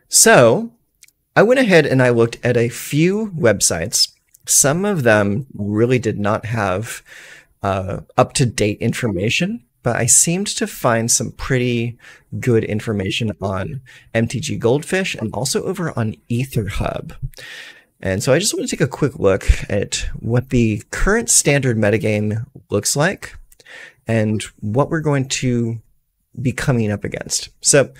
So I went ahead and I looked at a few websites. Some of them really did not have up-to-date information, but I seemed to find some pretty good information on MTG Goldfish and also over on EtherHub. And so I just want to take a quick look at what the current standard metagame looks like and what we're going to be coming up against. So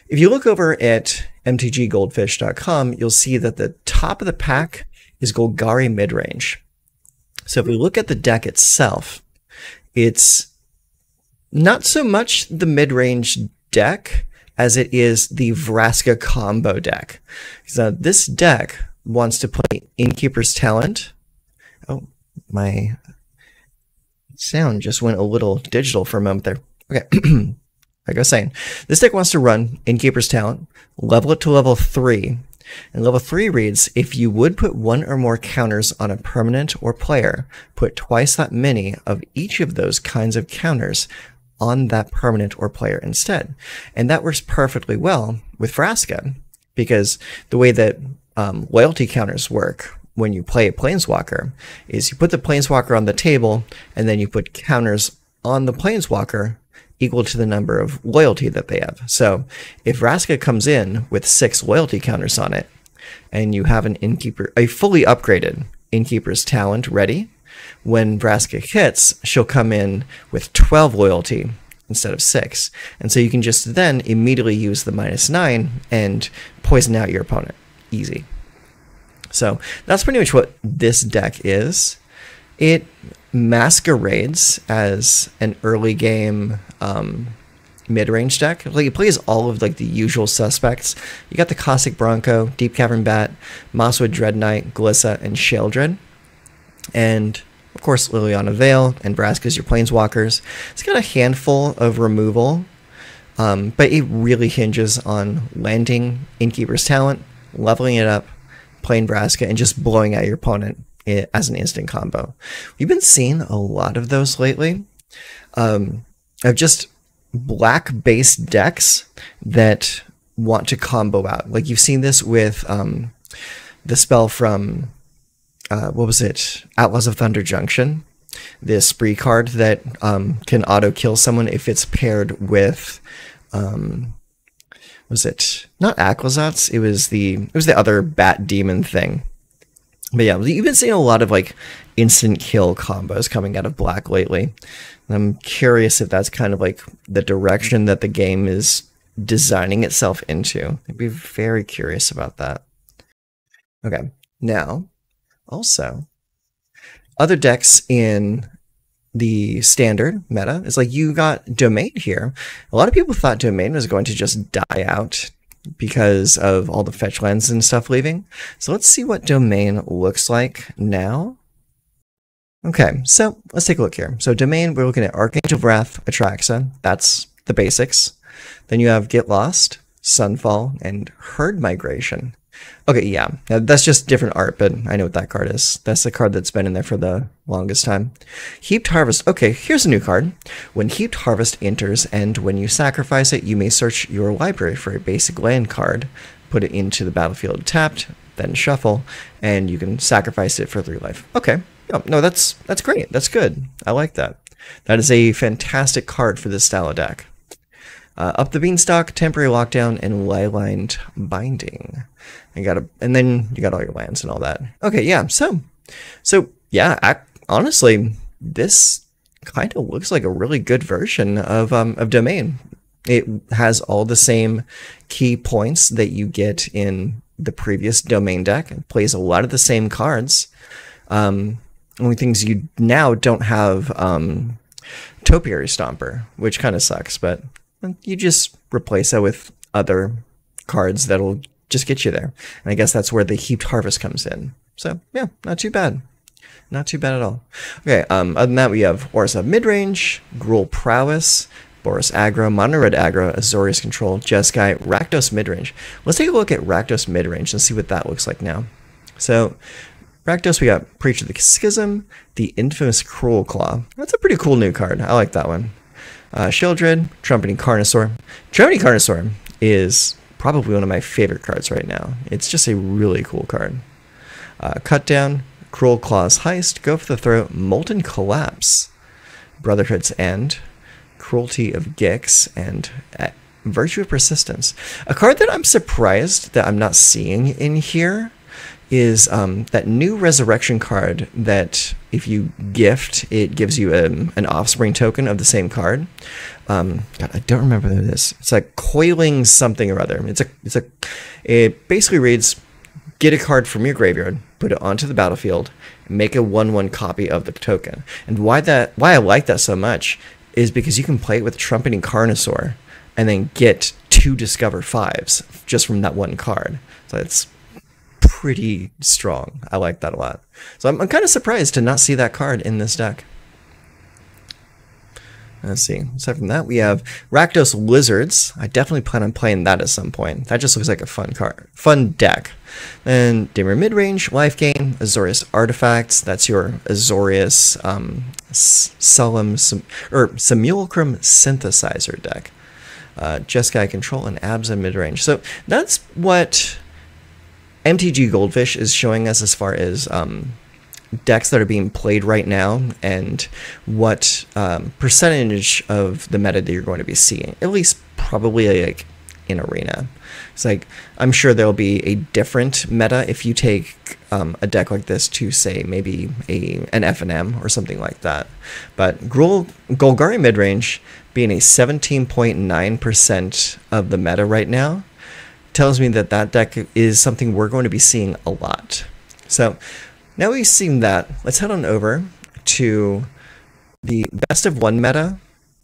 if you look over at mtggoldfish.com, you'll see that the top of the pack is Golgari midrange. So if we look at the deck itself, it's not so much the mid-range deck as it is the Vraska combo deck. So this deck wants to play Innkeeper's Talent. Oh, my sound just went a little digital for a moment there. Okay. Like I was saying, this deck wants to run Innkeeper's Talent, level it to level 3, and level 3 reads, if you would put one or more counters on a permanent or player, put twice that many of each of those kinds of counters on that permanent or player instead. And that works perfectly well with Vraska, because the way that loyalty counters work when you play a Planeswalker is you put the Planeswalker on the table, and then you put counters on the Planeswalker equal to the number of loyalty that they have. So if Vraska comes in with 6 loyalty counters on it, and you have an Innkeeper, a fully upgraded Innkeeper's Talent ready, when Vraska hits, she'll come in with 12 loyalty instead of 6. And so you can just then immediately use the -9 and poison out your opponent. Easy. So that's pretty much what this deck is. It masquerades as an early game mid-range deck. Like, it plays all of like the usual suspects. You got the Caustic Bronco, Deep Cavern Bat, Mosswood Dread Knight, Glissa, and Sheldred. And of course Liliana Vale and Vraska's your Planeswalkers. It's got a handful of removal, but it really hinges on landing Innkeeper's Talent, leveling it up, playing Vraska, and just blowing out your opponent as an instant combo. We've been seeing a lot of those lately, of just black-based decks that want to combo out. Like, you've seen this with the spell from, what was it? Outlaws of Thunder Junction. This spree card that can auto-kill someone if it's paired with, was it not Aquazats? It was the other bat demon thing. But yeah, you've been seeing a lot of like instant kill combos coming out of black lately. And I'm curious if that's kind of like the direction that the game is designing itself into. I'd be very curious about that. Okay, now also other decks in the standard meta is like, you got Domain here. A lot of people thought Domain was going to just die out because of all the fetch lands and stuff leaving. So let's see what Domain looks like now. Okay, so let's take a look here. So Domain, we're looking at Archangel Wrath, Atraxa. That's the basics. Then you have Get Lost, Sunfall, and Herd Migration. Okay, yeah, that's just different art, but I know what that card is. That's the card that's been in there for the longest time. Heaped Harvest. Okay, here's a new card. When Heaped Harvest enters, and when you sacrifice it, you may search your library for a basic land card, put it into the battlefield tapped, then shuffle, and you can sacrifice it for 3 life. Okay, oh, no, that's great. That's good. I like that. That is a fantastic card for this style of deck. Up the Beanstalk, Temporary Lockdown, and Leylined Binding. And then you got all your lands and all that. Okay, yeah. So yeah. Honestly, this kind of looks like a really good version of Domain. It has all the same key points that you get in the previous Domain deck. It plays a lot of the same cards. Only things you now don't have Topiary Stomper, which kind of sucks, but you just replace that with other cards that'll just get you there. And I guess that's where the Heaped Harvest comes in. So yeah, not too bad. Not too bad at all. Okay, other than that, we have Orisa Midrange, Gruul Prowess, Boros Aggro, Mono Red Aggro, Azorius Control, Jeskai, Rakdos Midrange. Let's take a look at Rakdos Midrange and see what that looks like now. So Rakdos, we got Preacher of the Schism, the infamous Cruel Claw. That's a pretty cool new card. I like that one. Sheldred, Trumpeting Carnosaur. Trumpeting Carnosaur is probably one of my favorite cards right now. It's just a really cool card. Cut Down, Cruel Claw's Heist, Go for the Throat, Molten Collapse, Brotherhood's End, Cruelty of Gix, and Virtue of Persistence. A card that I'm surprised that I'm not seeing in here is that new Resurrection card that if you gift, it gives you an Offspring token of the same card. God, I don't remember what it is. It's like Coiling something or other. It basically reads, get a card from your graveyard, put it onto the battlefield, and make a 1/1 copy of the token. And why I like that so much is because you can play it with Trumpeting Carnosaur and then get 2 Discover 5s just from that one card. So it's pretty strong. I like that a lot. So I'm kind of surprised to not see that card in this deck. Let's see. Aside from that, we have Rakdos Lizards. I definitely plan on playing that at some point. That just looks like a fun card, fun deck. Then Dimmer Midrange, Life Gain, Azorius Artifacts. That's your Azorius Simulacrum Synthesizer deck. Jeskai Control and Abza Midrange. So that's what MTG Goldfish is showing us as far as decks that are being played right now and what percentage of the meta that you're going to be seeing, at least probably like in Arena. It's like, I'm sure there'll be a different meta if you take a deck like this to, say, maybe an F&M or something like that. But Golgari Midrange being a 17.9% of the meta right now tells me that that deck is something we're going to be seeing a lot. So now we've seen that, let's head on over to the best of 1 meta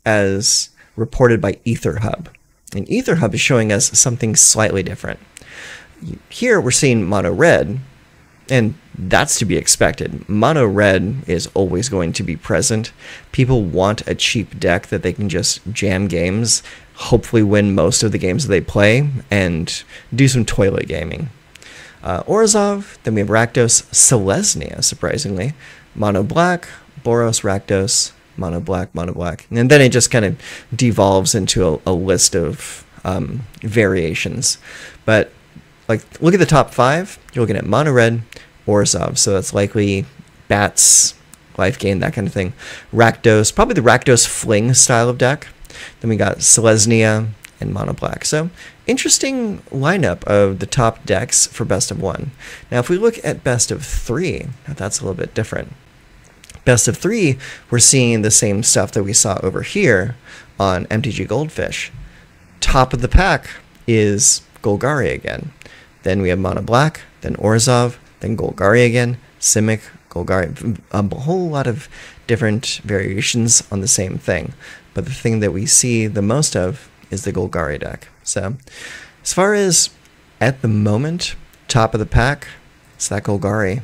as reported by EtherHub. And EtherHub is showing us something slightly different. Here we're seeing mono red, and that's to be expected. Mono red is always going to be present. People want a cheap deck that they can just jam games, hopefully win most of the games that they play, and do some toilet gaming. Orzhov, then we have Rakdos, Selesnya, surprisingly, mono black, Boros, Rakdos, mono black, and then it just kind of devolves into a list of variations. But like, look at the top 5. You're looking at mono red, Orzhov, so that's likely Bats, Life Gain, that kind of thing. Rakdos, probably the Rakdos Fling style of deck. Then we got Selesnya and mono black. So interesting lineup of the top decks for best of 1. Now if we look at best of 3, that's a little bit different. Best of 3, we're seeing the same stuff that we saw over here on MTG Goldfish. Top of the pack is Golgari again. Then we have mono black, then Orzhov, then Golgari again, Simic, Golgari, a whole lot of different variations on the same thing. But the thing that we see the most of is the Golgari deck. So as far as at the moment, top of the pack, it's that Golgari.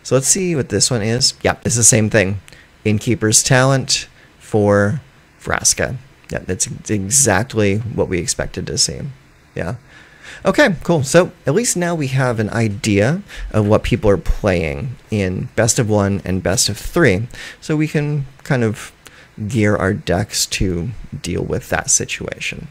So let's see what this one is. Yeah, it's the same thing. Innkeeper's Talent for Vraska. Yeah, that's exactly what we expected to see. Yeah. Okay, cool. So at least now we have an idea of what people are playing in best of 1 and best of 3. So we can kind of gear our decks to deal with that situation.